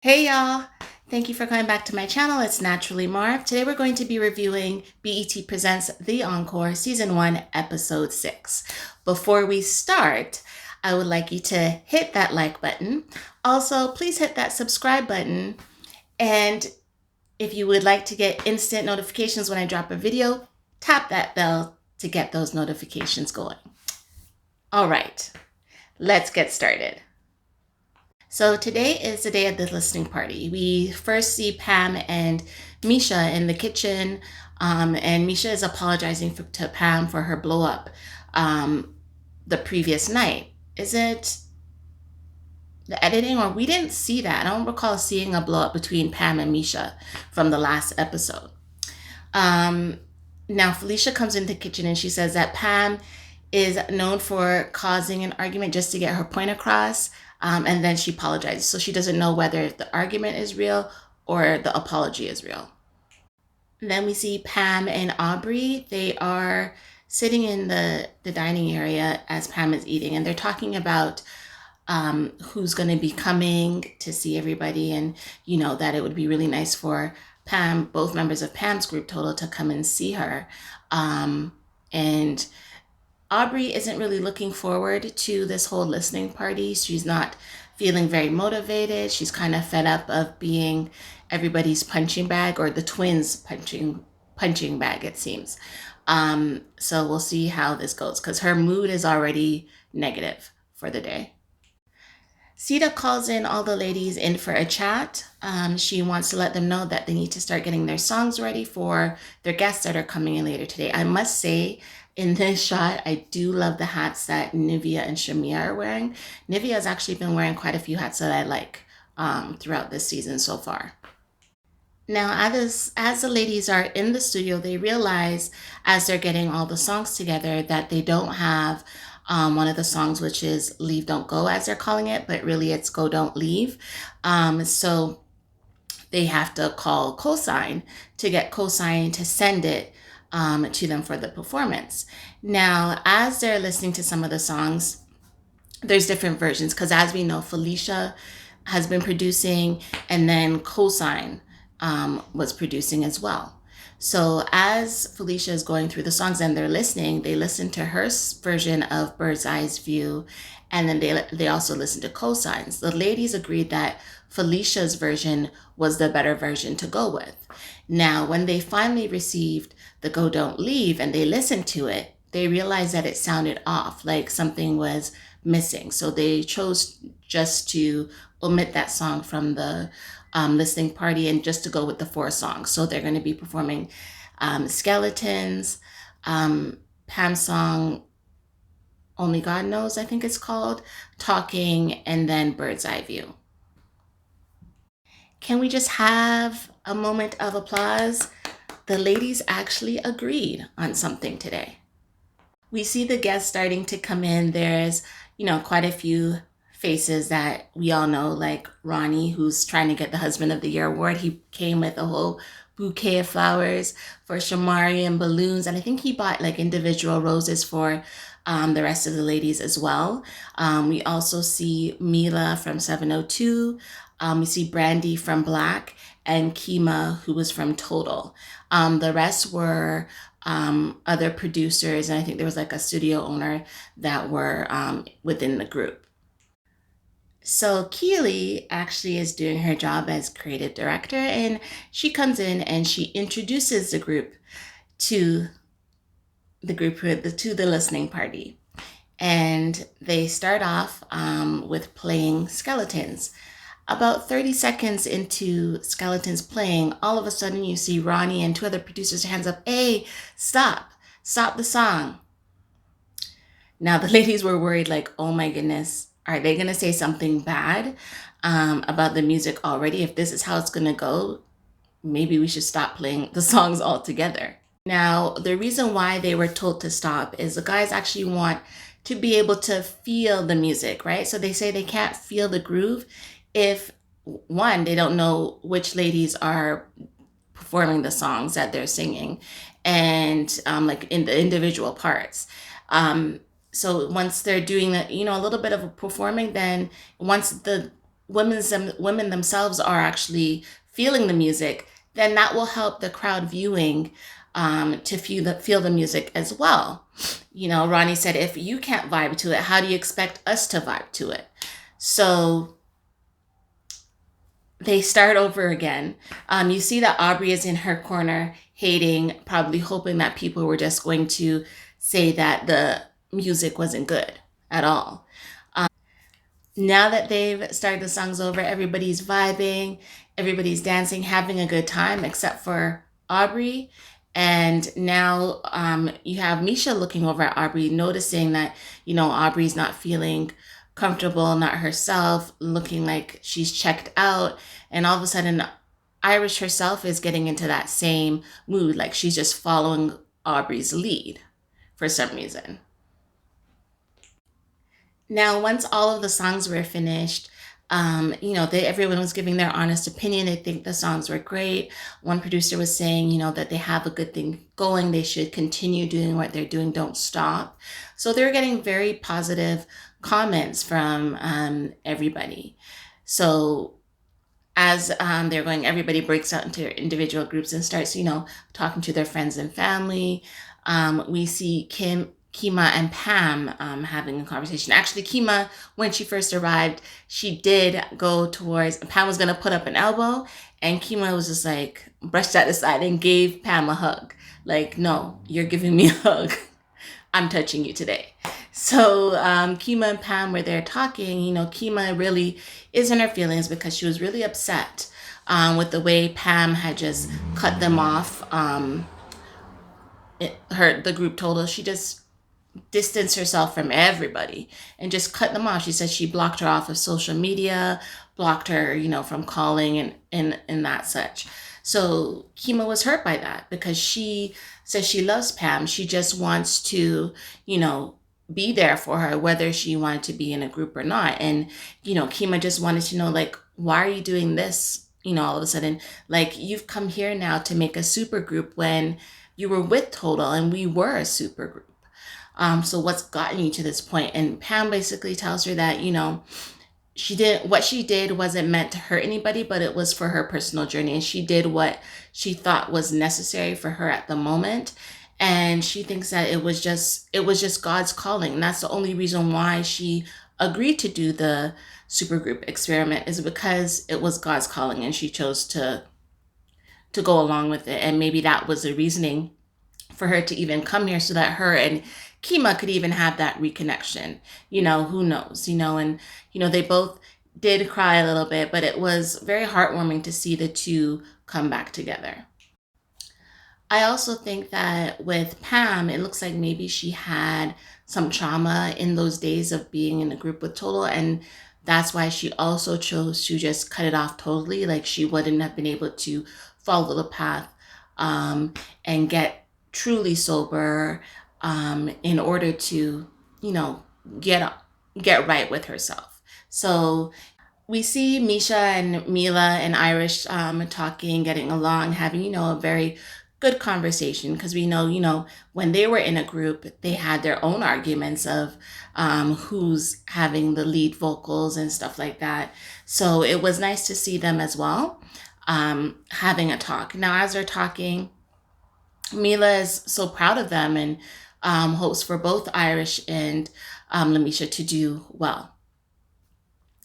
Hey y'all! Thank you for coming back to my channel. It's Naturally Marv. Today we're going to be reviewing BET Presents The Encore Season 1, Episode 6. Before we start, I would like you to hit that like button. Also, please hit that subscribe button. And if you would like to get instant notifications when I drop a video, tap that bell to get those notifications going. All right, let's get started. So today is the day of the listening party. We first see Pam and Misha in the kitchen, and Misha is apologizing to Pam for her blow up the previous night. Is it the editing, or we didn't see that? I don't recall seeing a blow up between Pam and Misha from the last episode. Um, Now Felicia comes into the kitchen and she says that Pam is known for causing an argument just to get her point across. And then she apologizes. So she doesn't know whether the argument is real or the apology is real. And then we see Pam and Aubrey. They are sitting in the dining area as Pam is eating, and they're talking about who's going to be coming to see everybody, and that it would be really nice for Pam, both members of Pam's group total, to come and see her. And Aubrey isn't really looking forward to this whole listening party. She's not feeling very motivated. She's kind of fed up of being everybody's punching bag, or the twins' punching bag, it seems. So we'll see how this goes, because her mood is already negative for the day. Sita calls in all the ladies in for a chat. She wants to let them know that they need to start getting their songs ready for their guests that are coming in later today. I must say, in this shot, I do love the hats that Nivea and Shamia are wearing. Nivea has actually been wearing quite a few hats that I like throughout this season so far. Now, as the ladies are in the studio, they realize as they're getting all the songs together that they don't have one of the songs, which is Leave Don't Go, as they're calling it, but really it's Go Don't Leave. So they have to call Cosign to get Cosign to send it to them for the performance. Now, as they're listening to some of the songs, there's different versions, because as we know, Felicia has been producing, and then Cosign was producing as well. So as Felicia is going through the songs and they're listening, they listen to her version of Bird's Eye's View, and then they also listen to Cosign's. The ladies agreed that Felicia's version was the better version to go with. Now, when they finally received the Go Don't Leave and they listened to it, they realized that it sounded off, like something was missing. So they chose just to omit that song from the listening party and just to go with the 4 songs. So they're going to be performing Skeletons, Pam's song Only God Knows, I think it's called, Talking, and then Bird's Eye View. Can we just have a moment of applause? The ladies actually agreed on something today. We see the guests starting to come in. There's, quite a few faces that we all know, like Ronnie, who's trying to get the Husband of the Year award. He came with a whole bouquet of flowers for Shamari and balloons, and I think he bought like individual roses for the rest of the ladies as well. We also see Mila from 702. We see Brandy from Black, and Kima, who was from Total. The rest were other producers, and I think there was like a studio owner that were within the group. So Keely actually is doing her job as creative director, and she comes in and she introduces to the listening party, and they start off with playing Skeletons. About 30 seconds into Skeletons playing, all of a sudden you see Ronnie and 2 other producers' hands up. Hey, stop the song. Now the ladies were worried, like, oh my goodness, are they gonna say something bad about the music already? If this is how it's gonna go, maybe we should stop playing the songs altogether. Now, the reason why they were told to stop is the guys actually want to be able to feel the music, right? So they say they can't feel the groove if, one, they don't know which ladies are performing the songs that they're singing, and like in the individual parts. So once they're doing that, a little bit of a performing, then once the women themselves are actually feeling the music, then that will help the crowd viewing to feel the music as well. Ronnie said, if you can't vibe to it, how do you expect us to vibe to it? So they start over again. You see that Aubrey is in her corner, hating, probably hoping that people were just going to say that the music wasn't good at all. Now that they've started the songs over, everybody's vibing, everybody's dancing, having a good time, except for Aubrey. And now you have Misha looking over at Aubrey, noticing that, Aubrey's not feeling comfortable, not herself, looking like she's checked out. And all of a sudden, Irish herself is getting into that same mood, like she's just following Aubrey's lead for some reason. Now, once all of the songs were finished, everyone was giving their honest opinion. They think the songs were great. One producer was saying, that they have a good thing going. They should continue doing what they're doing. Don't stop. So they're getting very positive comments from everybody. So as they're going, everybody breaks out into individual groups and starts, talking to their friends and family. We see Kima and Pam having a conversation. Actually, Kima, when she first arrived, she did go towards, Pam was going to put up an elbow, and Kima was just like, brushed that aside and gave Pam a hug. Like, no, you're giving me a hug. I'm touching you today. So Kima and Pam were there talking. Kima really is in her feelings because she was really upset with the way Pam had just cut them off. The group told us she just distanced herself from everybody and just cut them off. She said she blocked her off of social media, blocked her, from calling and that such. So Kima was hurt by that because she says she loves Pam. She just wants to, be there for her, whether she wanted to be in a group or not. And, Kima just wanted to know, like, why are you doing this? All of a sudden, like, you've come here now to make a super group when you were with Total and we were a super group. So what's gotten you to this point? And Pam basically tells her that, what she did wasn't meant to hurt anybody, but it was for her personal journey. And she did what she thought was necessary for her at the moment. And she thinks that it was just God's calling. And that's the only reason why she agreed to do the supergroup experiment, is because it was God's calling and she chose to go along with it. And maybe that was the reasoning for her to even come here, so that her and Kima could even have that reconnection. Who knows? And they both did cry a little bit, but it was very heartwarming to see the two come back together. I also think that with Pam, it looks like maybe she had some trauma in those days of being in a group with Total, and that's why she also chose to just cut it off totally. Like, she wouldn't have been able to follow the path and get truly sober in order to, get right with herself. So we see Misha and Mila and Irish talking, getting along, having, a very good conversation, because we know, when they were in a group, they had their own arguments of who's having the lead vocals and stuff like that. So it was nice to see them as well having a talk. Now, as they're talking, Mila is so proud of them and hopes for both Irish and Lamisha to do well.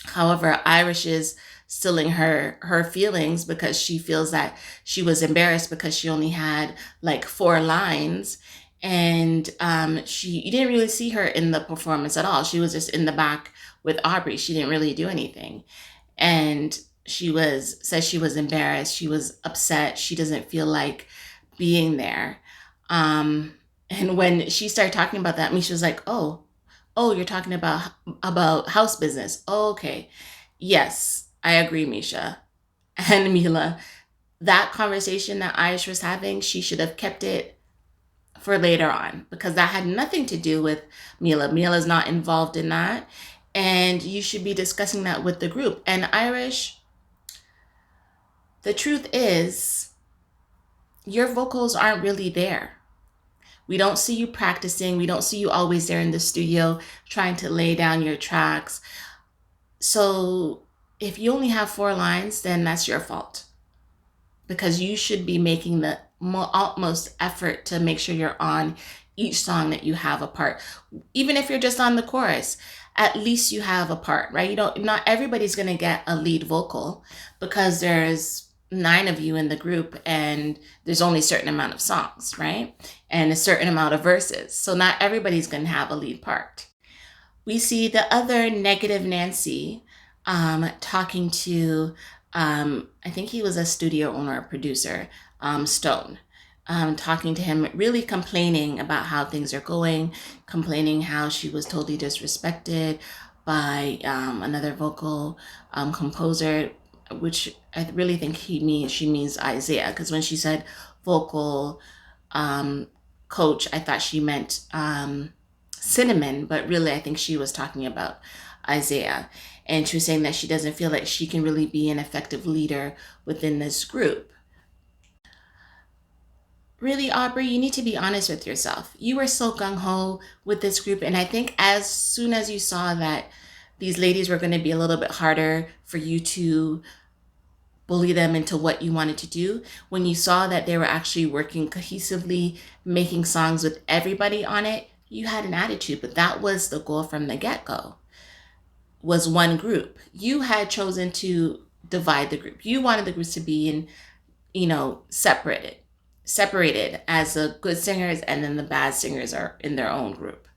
However, Irish is stilling her feelings because she feels that she was embarrassed because she only had like 4 lines, and you didn't really see her in the performance at all. She was just in the back with Aubrey. She didn't really do anything, and says she was embarrassed. She was upset. She doesn't feel like being there. And when she started talking about that, Misha was like, oh, you're talking about house business. Oh, okay. Yes, I agree, Misha. And Mila, that conversation that Aish was having, she should have kept it for later on, because that had nothing to do with Mila. Mila's not involved in that. And you should be discussing that with the group. And Irish, the truth is, your vocals aren't really there. We don't see you practicing. We don't see you always there in the studio trying to lay down your tracks. So if you only have 4 lines, then that's your fault, because you should be making the utmost effort to make sure you're on each song that you have a part. Even if you're just on the chorus, at least you have a part, right? You don't, not everybody's going to get a lead vocal, because there's 9 of you in the group and there's only a certain amount of songs, right? And a certain amount of verses. So not everybody's going to have a lead part. We see the other negative Nancy talking to, I think he was a studio owner or producer, Stone, talking to him, really complaining about how things are going, complaining how she was totally disrespected by another vocal composer, which I really think she means Isaiah, because when she said vocal coach, I thought she meant Cinnamon, but really I think she was talking about Isaiah. And she was saying that she doesn't feel like she can really be an effective leader within this group. Really, Aubrey, you need to be honest with yourself. You were so gung-ho with this group, and I think as soon as you saw that these ladies were going to be a little bit harder for you to bully them into what you wanted to do, when you saw that they were actually working cohesively, making songs with everybody on it, you had an attitude. But that was the goal from the get-go, was one group. You had chosen to divide the group. You wanted the groups to be in, separated as the good singers, and then the bad singers are in their own group.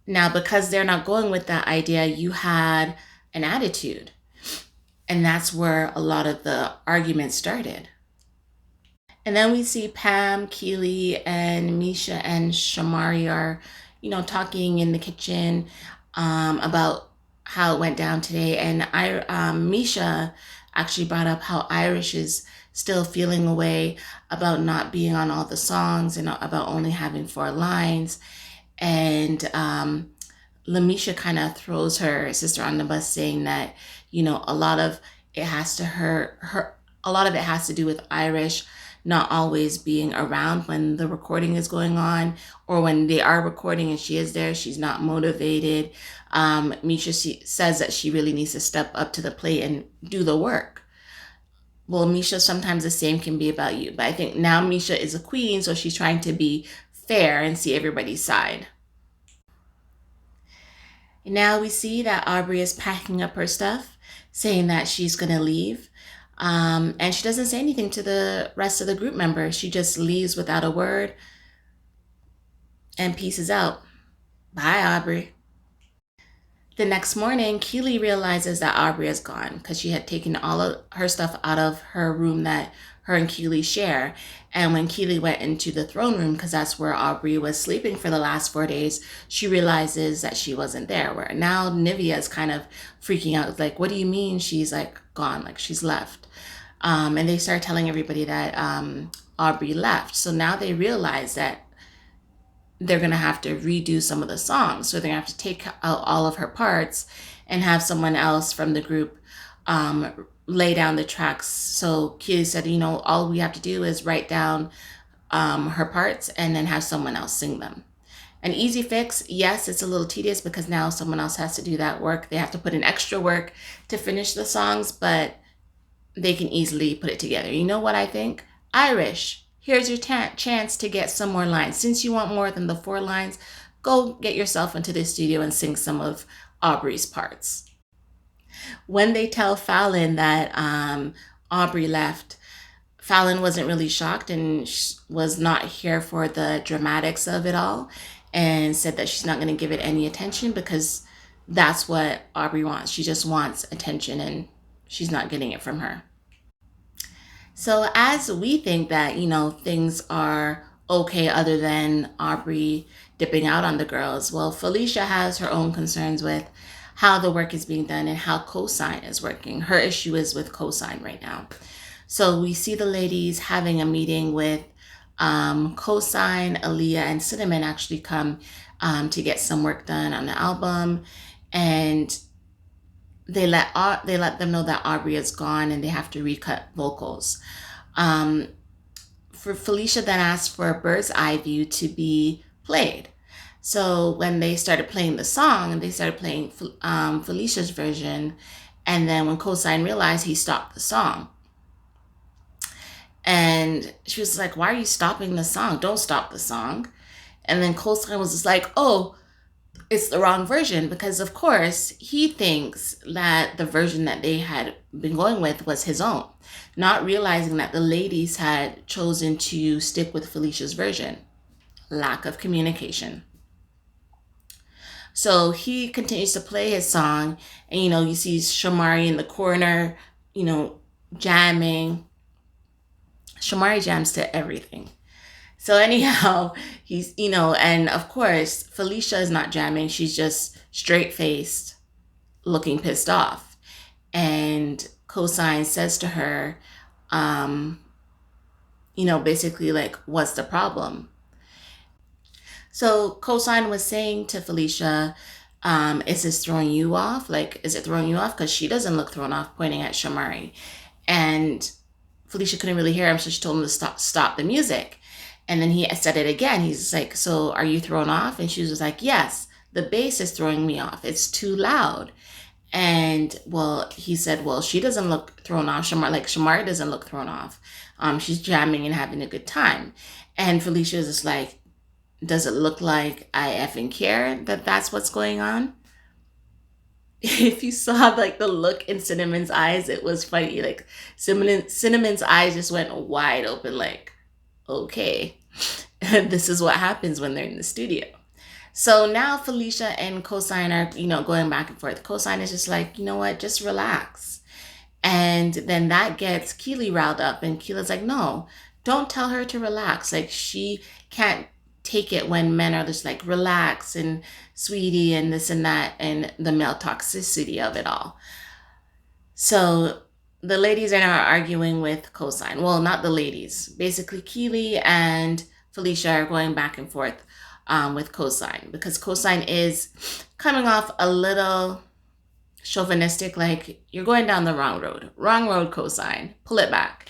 Now, because they're not going with that idea, you had an attitude. And that's where a lot of the arguments started. And then we see Pam, Keely, and Misha and Shamari are, talking in the kitchen about how it went down today. And Misha actually brought up how Irish is still feeling a way about not being on all the songs and about only having 4 lines. And Lamisha kind of throws her sister on the bus, saying that, a lot of it has to do with Irish not always being around when the recording is going on, or when they are recording and she is there, she's not motivated. Misha says that she really needs to step up to the plate and do the work. Well, Misha, sometimes the same can be about you. But I think now Misha is a queen, so she's trying to be fair and see everybody's side. Now we see that Aubrey is packing up her stuff, saying that she's going to leave. And she doesn't say anything to the rest of the group members. She just leaves without a word and pieces out. Bye, Aubrey. The next morning, Keely realizes that Aubrey is gone, because she had taken all of her stuff out of her room that her and Keely share. And when Keely went into the throne room, because that's where Aubrey was sleeping for the last 4 days, she realizes that she wasn't there. Where now Nivea is kind of freaking out, like, what do you mean she's like gone, like she's left? And they start telling everybody that Aubrey left. So now they realize that they're going to have to redo some of the songs. So they're going to have to take out all of her parts and have someone else from the group lay down the tracks. So Keely said, all we have to do is write down her parts and then have someone else sing them. An easy fix, yes, it's a little tedious because now someone else has to do that work. They have to put in extra work to finish the songs, but they can easily put it together. You know what I think? Irish, here's your chance to get some more lines. Since you want more than the 4 lines, go get yourself into the studio and sing some of Aubrey's parts. When they tell Fallon that Aubrey left, Fallon wasn't really shocked and was not here for the dramatics of it all, and said that she's not going to give it any attention because that's what Aubrey wants. She just wants attention and she's not getting it from her. So as we think that, things are okay other than Aubrey dipping out on the girls, well, Felicia has her own concerns with how the work is being done and how Cosign is working. Her issue is with Cosign right now. So we see the ladies having a meeting with Cosign, Aaliyah, and Cinnamon actually come to get some work done on the album. And they let them know that Aubrey is gone and they have to recut vocals. For Felicia then asked for a bird's eye view to be played. So when they started playing the song, and they started playing Felicia's version, And then when Cosign realized, he stopped the song. And she was like, why are you stopping the song? Don't stop the song. And then Cosign was just like, oh, it's the wrong version, because of course he thinks that the version that they had been going with was his own, not realizing that the ladies had chosen to stick with Felicia's version. Lack of communication. So he continues to play his song, and you see Shamari in the corner, jamming. Shamari jams to everything. So anyhow, he's, and of course, Felicia is not jamming. She's just straight faced, looking pissed off. And Cosign says to her, basically like, what's the problem? So Cosign was saying to Felicia, is this throwing you off? Like, is it throwing you off? Because she doesn't look thrown off, pointing at Shamari. And Felicia couldn't really hear him, so she told him to stop the music. And then he said it again. He's like, so are you thrown off? And she was like, yes, the bass is throwing me off. It's too loud. And he said, she doesn't look thrown off. Shamari doesn't look thrown off. She's jamming and having a good time. And Felicia is just like, does it look like I effing care that that's what's going on? If you saw like the look in Cinnamon's eyes, it was funny. Like Cinnamon's eyes just went wide open, like, okay, this is what happens when they're in the studio. So now Felicia and Cosign are, going back and forth. Cosign is just like, you know what, just relax. And then that gets Keely riled up, and Keely's like, no, don't tell her to relax. Like, she can't take it when men are just like, relax and sweetie and this and that, and the male toxicity of it all. So the ladies are now arguing with Cosign. Well, not the ladies. Basically, Keely and Felicia are going back and forth with Cosign, because Cosign is coming off a little chauvinistic, like, you're going down the wrong road. Wrong road, Cosign. Pull it back.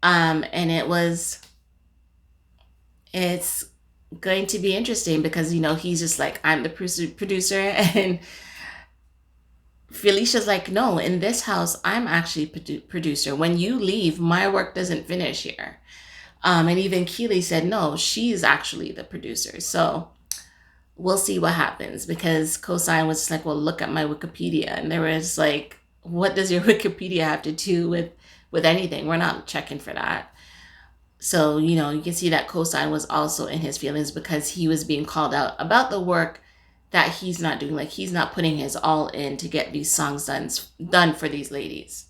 And it's going to be interesting because, he's just like, I'm the producer, and Felicia's like, no, in this house, I'm actually producer. When you leave, my work doesn't finish here. And even Keely said, no, she's actually the producer. So we'll see what happens, because Cosign was just like, well, look at my Wikipedia. And they were just like, what does your Wikipedia have to do with anything? We're not checking for that. So, you can see that Cosign was also in his feelings, because he was being called out about the work that he's not doing. Like, he's not putting his all in to get these songs done for these ladies.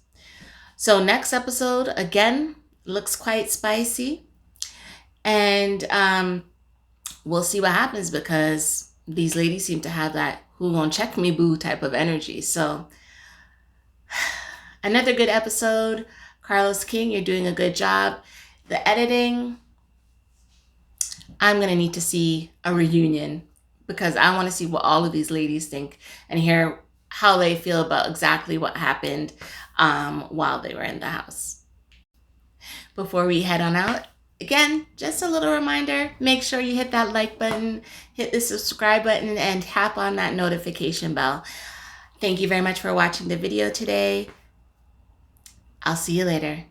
So next episode, again, looks quite spicy. And we'll see what happens, because these ladies seem to have that who gon' check me boo type of energy. So another good episode. Carlos King, you're doing a good job. The editing, I'm going to need to see a reunion, because I want to see what all of these ladies think and hear how they feel about exactly what happened while they were in the house. Before we head on out, again, just a little reminder, make sure you hit that like button, hit the subscribe button, and tap on that notification bell. Thank you very much for watching the video today. I'll see you later.